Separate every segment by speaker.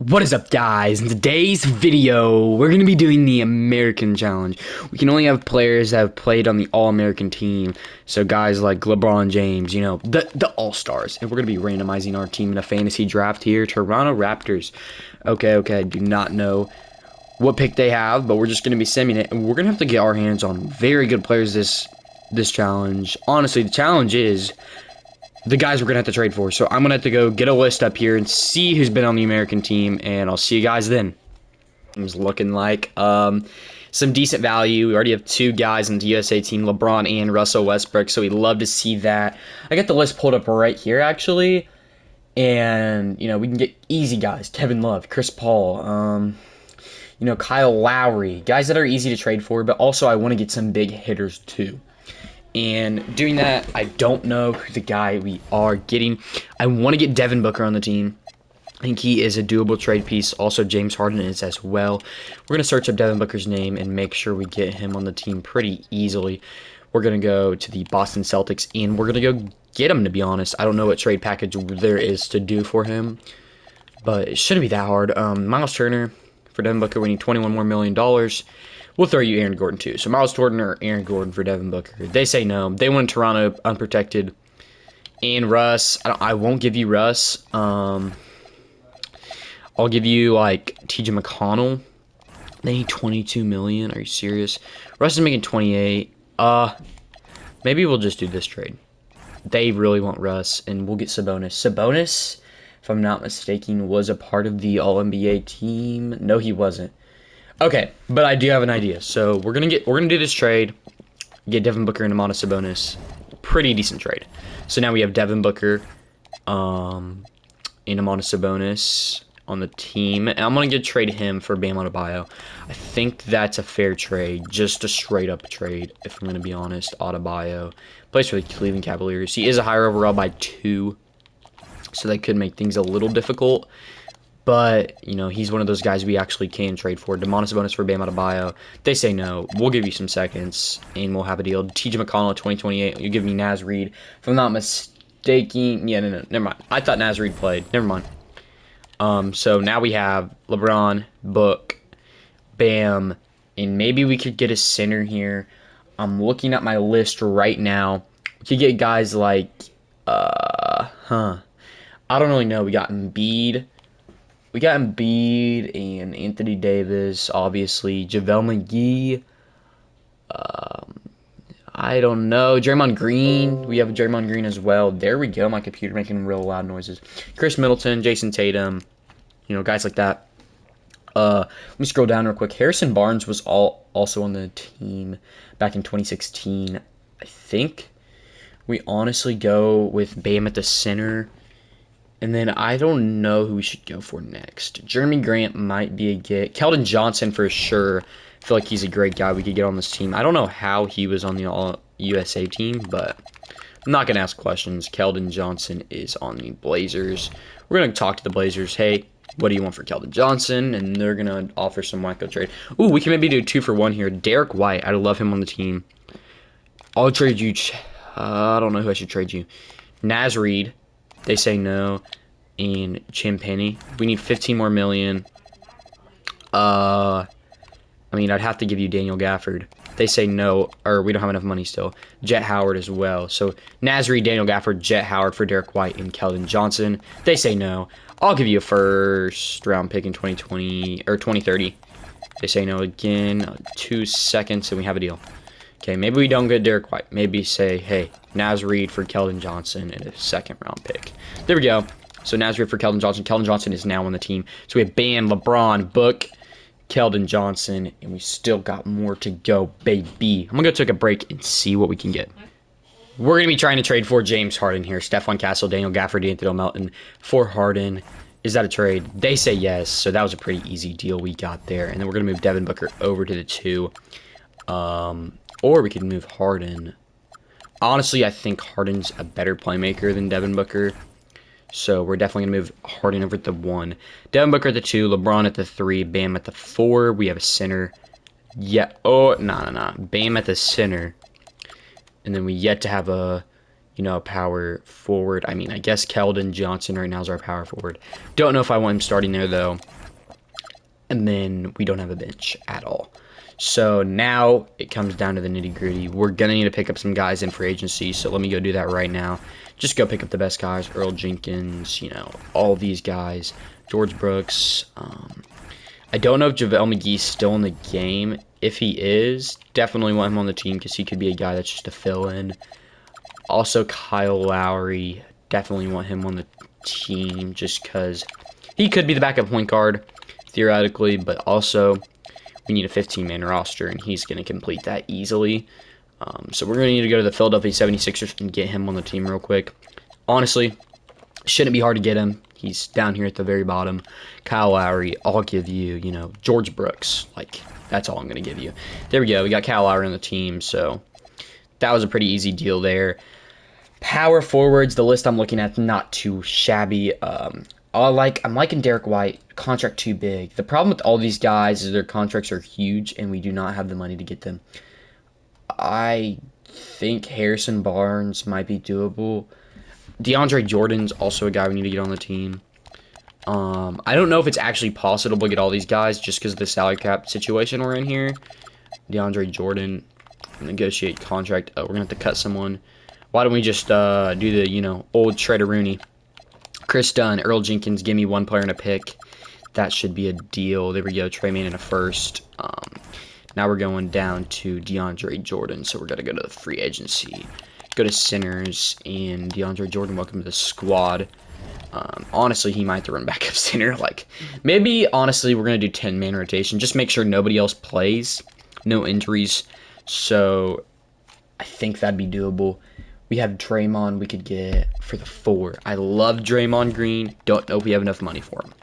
Speaker 1: What is up, guys? In today's video, we're going to be doing the American Challenge. We can only have players that have played on the All-American team. So guys like LeBron James, you know, the All-Stars. And we're going to be randomizing our team in a fantasy draft here. Toronto Raptors. Okay, do not know what pick they have, but we're just going to be simming it. And we're going to have to get our hands on very good players this challenge. Honestly, the challenge is the guys we're going to have to trade for. So I'm going to have to go get a list up here and see who's been on the American team, and I'll see you guys then. It's looking like some decent value. We already have two guys in the USA team, LeBron and Russell Westbrook, so we'd love to see that. I got the list pulled up right here, actually, and, you know, we can get easy guys. Kevin Love, Chris Paul, you know, Kyle Lowry, guys that are easy to trade for, but also I want to get some big hitters, too. And doing that, I don't know who the guy we are getting. I want to get Devin Booker on the team. I think he is a doable trade piece. Also, James Harden is as well. We're going to search up Devin Booker's name and make sure we get him on the team pretty easily. We're going to go to the Boston Celtics, and we're going to go get him, to be honest. I don't know what trade package there is to do for him, but it shouldn't be that hard. Miles Turner for Devin Booker, we need $21 more million. We'll throw you Aaron Gordon, too. So Miles Turner or Aaron Gordon for Devin Booker. They say no. They want Toronto unprotected. And Russ, I won't give you Russ. I'll give you, like, TJ McConnell. They need $22 million. Are you serious? Russ is making 28. Maybe we'll just do this trade. They really want Russ, and we'll get Sabonis. Sabonis, if I'm not mistaken, was a part of the All-NBA team. No, he wasn't. Okay, but I do have an idea. So we're gonna do this trade, get Devin Booker and Domantas Sabonis. Pretty decent trade. So now we have Devin Booker, and Domantas Sabonis on the team. And I'm gonna trade him for Bam Adebayo. I think that's a fair trade, just a straight up trade. If I'm gonna be honest, Adebayo plays for the Cleveland Cavaliers. He is a higher overall by 2, so that could make things a little difficult. But, you know, he's one of those guys we actually can trade for. Domantas Sabonis for Bam Adebayo. They say no. We'll give you some seconds, and we'll have a deal. TJ McConnell, 2028. You give me Naz Reid. If I'm not mistaken. Yeah, no, never mind. I thought Naz Reid played. Never mind. So now we have LeBron, Book, Bam, and maybe we could get a center here. I'm looking at my list right now. We could get guys like, I don't really know. We got Embiid. We got Embiid and Anthony Davis, obviously. JaVale McGee. I don't know. Draymond Green. We have Draymond Green as well. There we go. My computer making real loud noises. Chris Middleton, Jason Tatum. You know, guys like that. Let me scroll down real quick. Harrison Barnes was also on the team back in 2016. I think we honestly go with Bam at the center. And then I don't know who we should go for next. Jeremy Grant might be a get. Keldon Johnson for sure. I feel like he's a great guy we could get on this team. I don't know how he was on the All-USA team, but I'm not going to ask questions. Keldon Johnson is on the Blazers. We're going to talk to the Blazers. Hey, what do you want for Keldon Johnson? And they're going to offer some wacko trade. Ooh, we can maybe do 2-for-1 here. Derek White. I love him on the team. I'll trade you. I don't know who I should trade you. Naz Reid. They say no. And Champagnie. We need 15 more million. I mean, I'd have to give you Daniel Gafford. They say no, or we don't have enough money still. Jet Howard as well. So Naz Reid, Daniel Gafford, Jet Howard for Derek White, and Keldon Johnson. They say no. I'll give you a first round pick in 2020 or 2030. They say no again. 2 seconds, and we have a deal. Okay, maybe we don't get Derek White. Maybe say, hey, Naz Reid for Keldon Johnson and a second-round pick. There we go. So Naz Reid for Keldon Johnson. Keldon Johnson is now on the team. So we have Bam, LeBron, Book, Keldon Johnson, and we still got more to go, baby. I'm going to go take a break and see what we can get. We're going to be trying to trade for James Harden here. Stephon Castle, Daniel Gafford, Anthony Melton for Harden. Is that a trade? They say yes, so that was a pretty easy deal we got there. And then we're going to move Devin Booker over to the 2. Or we could move Harden. Honestly, I think Harden's a better playmaker than Devin Booker. So we're definitely going to move Harden over at the 1. Devin Booker at the 2. LeBron at the 3. Bam at the 4. We have a center. Yeah. Oh, no. Bam at the center. And then we yet to have a power forward. I mean, I guess Keldon Johnson right now is our power forward. Don't know if I want him starting there, though. and then we don't have a bench at all. So now it comes down to the nitty-gritty. We're going to need to pick up some guys in free agency, so let me go do that right now. Just go pick up the best guys, Earl Jenkins, all these guys, George Brooks. I don't know if JaVale McGee's still in the game. If he is, definitely want him on the team because he could be a guy that's just a fill-in. Also, Kyle Lowry, definitely want him on the team just because he could be the backup point guard, theoretically, but also we need a 15-man roster, and he's going to complete that easily. So we're going to need to go to the Philadelphia 76ers and get him on the team real quick. Honestly, shouldn't be hard to get him. He's down here at the very bottom. Kyle Lowry, I'll give you, George Brooks. That's all I'm going to give you. There we go. We got Kyle Lowry on the team, so that was a pretty easy deal there. Power forwards, the list I'm looking at, not too shabby. I'm liking Derek White. Contract too big. The problem with all these guys is their contracts are huge, and we do not have the money to get them. I think Harrison Barnes might be doable. DeAndre Jordan's also a guy we need to get on the team. I don't know if it's actually possible to get all these guys just because of the salary cap situation we're in here. DeAndre Jordan, negotiate contract. Oh, we're going to have to cut someone. Why don't we just do the, old Shredder Rooney. Chris Dunn, Earl Jenkins, give me one player and a pick. That should be a deal. There we go, Trey Mann in a first. Now we're going down to DeAndre Jordan, so we're going to go to the free agency. Go to centers, and DeAndre Jordan, welcome to the squad. Honestly, he might have to run back up center. Maybe, honestly, we're going to do 10-man rotation. Just make sure nobody else plays. No injuries. So, I think that'd be doable. We have Draymond we could get for the 4. I love Draymond Green. Don't know if we have enough money for him.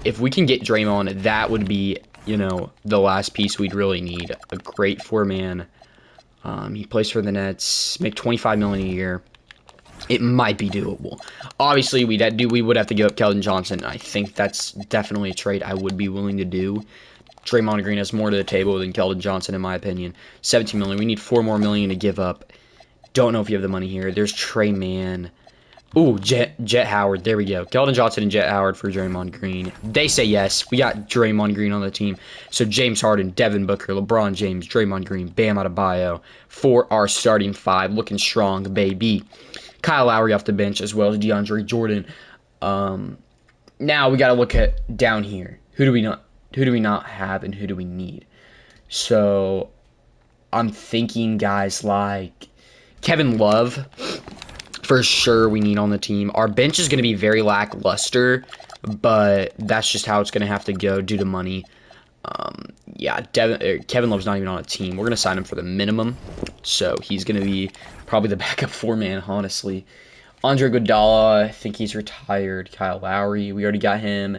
Speaker 1: If we can get Draymond, that would be, the last piece we'd really need. A great 4-man. He plays for the Nets. Make $25 million a year. It might be doable. Obviously, we would have to give up Keldon Johnson. I think that's definitely a trade I would be willing to do. Draymond Green has more to the table than Keldon Johnson, in my opinion. $17 million. We need $4 more million to give up. Don't know if you have the money here. There's Trey Mann. Ooh, Jet Howard. There we go. Keldon Johnson and Jet Howard for Draymond Green. They say yes. We got Draymond Green on the team. So James Harden, Devin Booker, LeBron James, Draymond Green, Bam Adebayo for our starting 5. Looking strong, baby. Kyle Lowry off the bench as well as DeAndre Jordan. Now we got to look at down here. Who do we not have, and who do we need? So I'm thinking guys like Kevin Love. For sure we need on the team. Our bench is going to be very lackluster, but that's just how it's going to have to go due to money. Kevin Love's not even on a team. We're going to sign him for the minimum, so he's going to be probably the backup 4-man, honestly. Andre Iguodala, I think he's retired. Kyle Lowry, we already got him.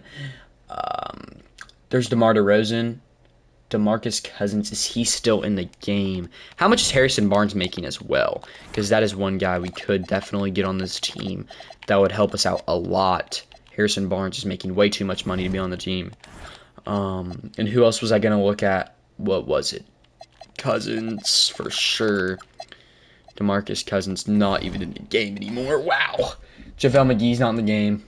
Speaker 1: There's DeMar DeRozan. DeMarcus Cousins, is he still in the game? How much is Harrison Barnes making as well? Because that is one guy we could definitely get on this team. That would help us out a lot. Harrison Barnes is making way too much money to be on the team. And who else was I going to look at? What was it? Cousins, for sure. DeMarcus Cousins not even in the game anymore. Wow. JaVale McGee's not in the game.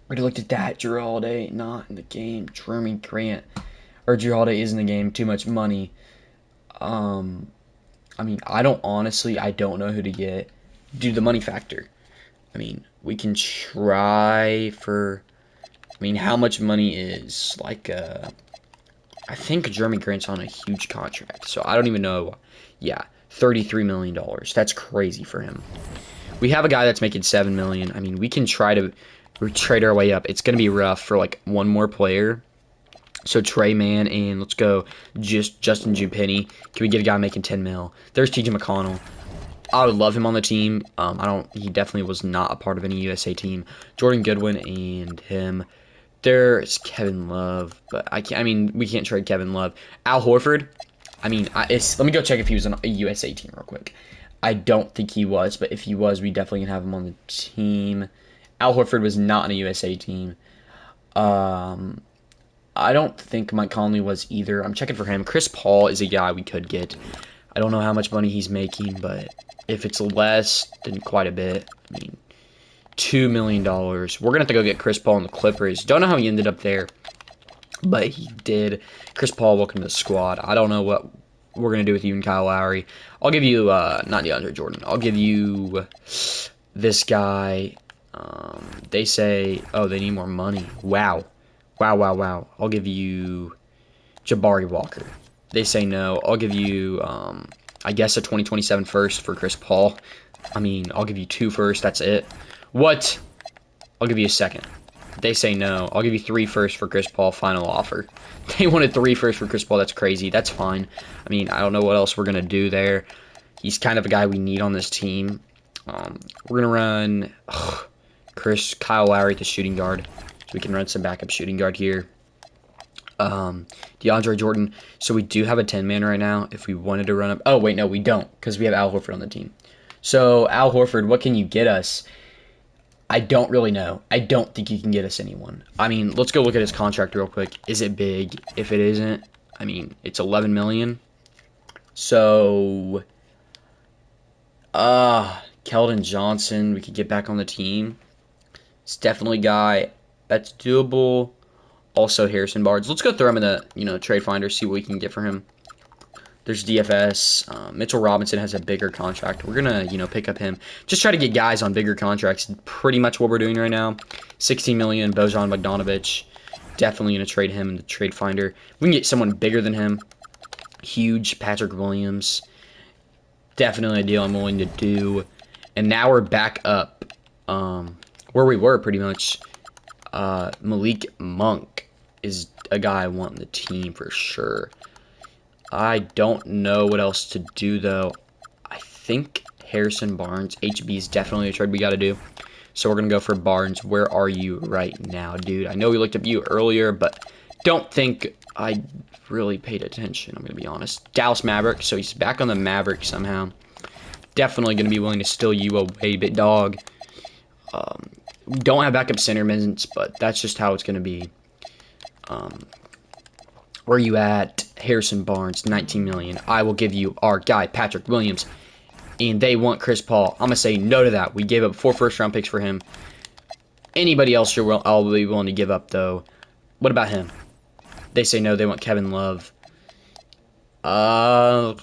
Speaker 1: Already looked at that. Jrue Holiday not in the game. Jeremy Grant. Or Jrue Holiday is in the game. Too much money. I don't know who to get due to the money factor. We can try for... how much money is, I think Jeremy Grant's on a huge contract, so I don't even know. Yeah, $33 million. That's crazy for him. We have a guy that's making $7 million. We can try to trade our way up. It's going to be rough for, one more player. So Trey Mann and let's go Justin Jupeni. Can we get a guy making $10 million? There's TJ McConnell. I would love him on the team. He definitely was not a part of any USA team. Jordan Goodwin and him. There's Kevin Love, but we can't trade Kevin Love. Al Horford. Let me go check if he was on a USA team real quick. I don't think he was, but if he was, we definitely can have him on the team. Al Horford was not on a USA team. I don't think Mike Conley was either. I'm checking for him. Chris Paul is a guy we could get. I don't know how much money he's making, but if it's less, then quite a bit. $2 million. We're going to have to go get Chris Paul and the Clippers. Don't know how he ended up there, but he did. Chris Paul, welcome to the squad. I don't know what we're going to do with you and Kyle Lowry. I'll give you, not DeAndre Jordan. I'll give you this guy. They say, oh, they need more money. Wow. Wow. I'll give you Jabari Walker. They say no. I'll give you, I guess, a 2027 first for Chris Paul. I mean, I'll give you 2 firsts. That's it. What? I'll give you a second. They say no. I'll give you 3 firsts for Chris Paul. Final offer. They wanted 3 firsts for Chris Paul. That's crazy. That's fine. I mean, I don't know what else we're going to do there. He's kind of a guy we need on this team. We're going to run Kyle Lowry to shooting guard. So we can run some backup shooting guard here. DeAndre Jordan. So we do have a 10-man right now. If we wanted to run up. Oh, wait, no, we don't. Because we have Al Horford on the team. So, Al Horford, what can you get us? I don't really know. I don't think you can get us anyone. I mean, let's go look at his contract real quick. Is it big? If it isn't, I mean, it's $11 million. So, Keldon Johnson, we could get back on the team. It's definitely a guy that's doable. Also, Harrison Barnes. Let's go throw him in the, trade finder, see what we can get for him. There's DFS. Mitchell Robinson has a bigger contract. We're going to, pick up him. Just try to get guys on bigger contracts. Pretty much what we're doing right now. $16 million, Bojan Bogdanovic. Definitely going to trade him in the trade finder. We can get someone bigger than him. Huge, Patrick Williams. Definitely a deal I'm willing to do. And now we're back up where we were pretty much. Malik Monk is a guy I want in the team for sure. I don't know what else to do, though. I think Harrison Barnes, HB, is definitely a trade we got to do. So we're going to go for Barnes. Where are you right now, dude? I know we looked at you earlier, but don't think I really paid attention, I'm going to be honest. Dallas Mavericks, so he's back on the Mavericks somehow. Definitely going to be willing to steal you away, big dog. We don't have backup center minutes, but that's just how it's going to be. Where are you at? Harrison Barnes, $19 million. I will give you our guy, Patrick Williams. And they want Chris Paul. I'm going to say no to that. We gave up 4 first-round picks for him. Anybody else I'll be willing to give up, though. What about him? They say no. They want Kevin Love. I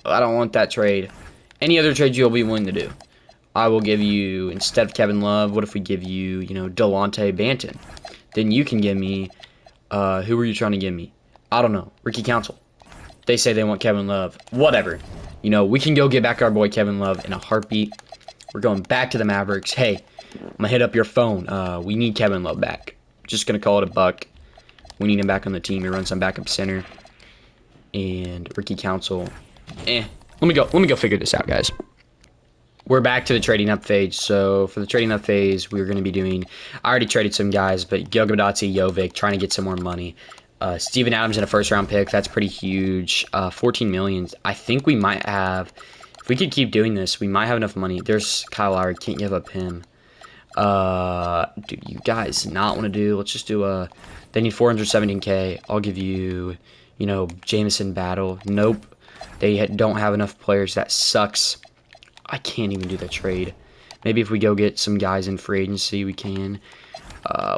Speaker 1: don't want that trade. Any other trade you'll be willing to do? I will give you, instead of Kevin Love, what if we give you, Delonte Banton? Then you can give me, who were you trying to give me? I don't know. Ricky Council. They say they want Kevin Love. Whatever. We can go get back our boy Kevin Love in a heartbeat. We're going back to the Mavericks. Hey, I'm going to hit up your phone. We need Kevin Love back. Just going to call it a buck. We need him back on the team. He runs some backup center. And Ricky Council. Let me go figure this out, guys. We're back to the trading up phase. So for the trading up phase, we're going to be doing, I already traded some guys, but Gilgamesh, Jovic, trying to get some more money. Steven Adams in a first-round pick. That's pretty huge. $14 million. I think we might have, if we could keep doing this, we might have enough money. There's Kyle Lowry. Can't give up him. Dude, you guys not want to do, let's just do they need 417K. I'll give you, Jamison Battle. Nope. They don't have enough players. That sucks. I can't even do the trade. Maybe if we go get some guys in free agency, we can.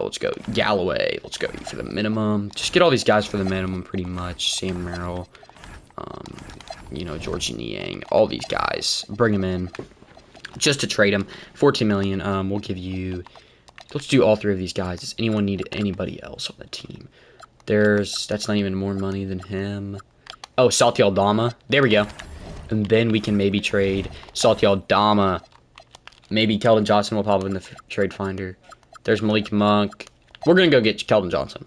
Speaker 1: Let's go Galloway. Let's go for the minimum. Just get all these guys for the minimum, pretty much. Sam Merrill, George Niang, all these guys. Bring them in just to trade them. $14 million. We'll give you. Let's do all 3 of these guys. Does anyone need anybody else on the team? That's not even more money than him. Oh, Salty Aldama. There we go. And then we can maybe trade Salty Aldama. Maybe Keldon Johnson will pop up in the trade finder. There's Malik Monk. We're going to go get Keldon Johnson.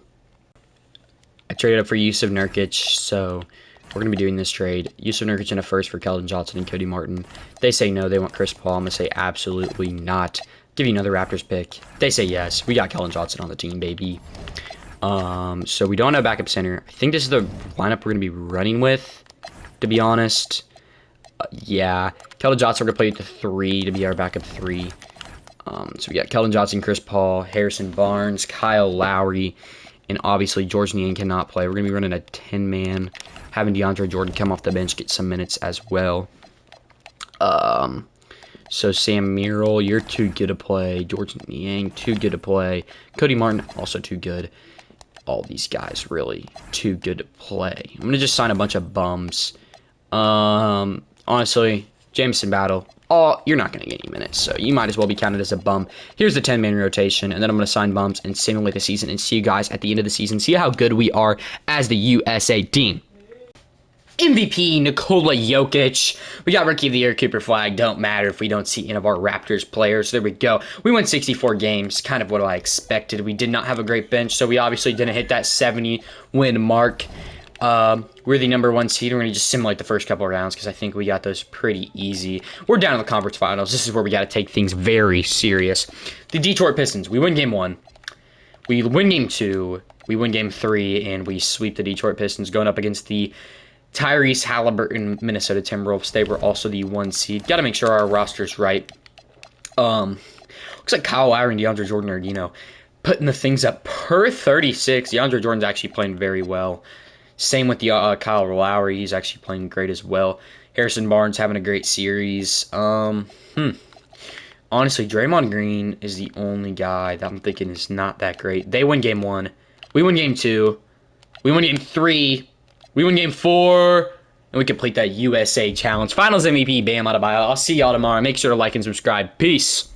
Speaker 1: I traded up for Yusuf Nurkic, so we're going to be doing this trade. Yusuf Nurkic in a first for Keldon Johnson and Cody Martin. They say no, they want Chris Paul. I'm going to say absolutely not. Give you another Raptors pick. They say yes. We got Keldon Johnson on the team, baby. So we don't have backup center. I think this is the lineup we're going to be running with, to be honest. Yeah. Keldon Johnson, we're going to play with the 3 to be our backup 3. So we got Keldon Johnson, Chris Paul, Harrison Barnes, Kyle Lowry, and obviously George Niang cannot play. We're going to be running a 10-man, having DeAndre Jordan come off the bench, get some minutes as well. So Sam Merrill, you're too good to play. George Niang, too good to play. Cody Martin, also too good. All these guys really too good to play. I'm gonna just sign a bunch of bums. Honestly, Jameson Battle. Oh, you're not gonna get any minutes, so you might as well be counted as a bum. Here's the 10-man rotation, and then I'm gonna sign bums and simulate the season and see you guys at the end of the season. See how good we are as the USA team. MVP Nikola Jokic. We got Rookie of the Year Cooper Flag. Don't matter if we don't see any of our Raptors players. There we go. We won 64 games. Kind of what I expected. We did not have a great bench, so we obviously didn't hit that 70 win mark. We're the #1 seed. We're going to just simulate the first couple of rounds because I think we got those pretty easy. We're down in the conference finals. This is where we got to take things very serious. The Detroit Pistons. We win game 1. We win game 2. We win game 3, and we sweep the Detroit Pistons going up against the Tyrese Halliburton, Minnesota Timberwolves. They were also the 1 seed. Got to make sure our roster's right. Looks like Kyle Lowry and DeAndre Jordan are, putting the things up per 36. DeAndre Jordan's actually playing very well. Same with the Kyle Lowry. He's actually playing great as well. Harrison Barnes having a great series. Honestly, Draymond Green is the only guy that I'm thinking is not that great. They win game 1. We win game 2. We win game 3. We win game 4, and we complete that USA challenge. Finals MVP, Bam Adebayo. I'll see y'all tomorrow. Make sure to like and subscribe. Peace.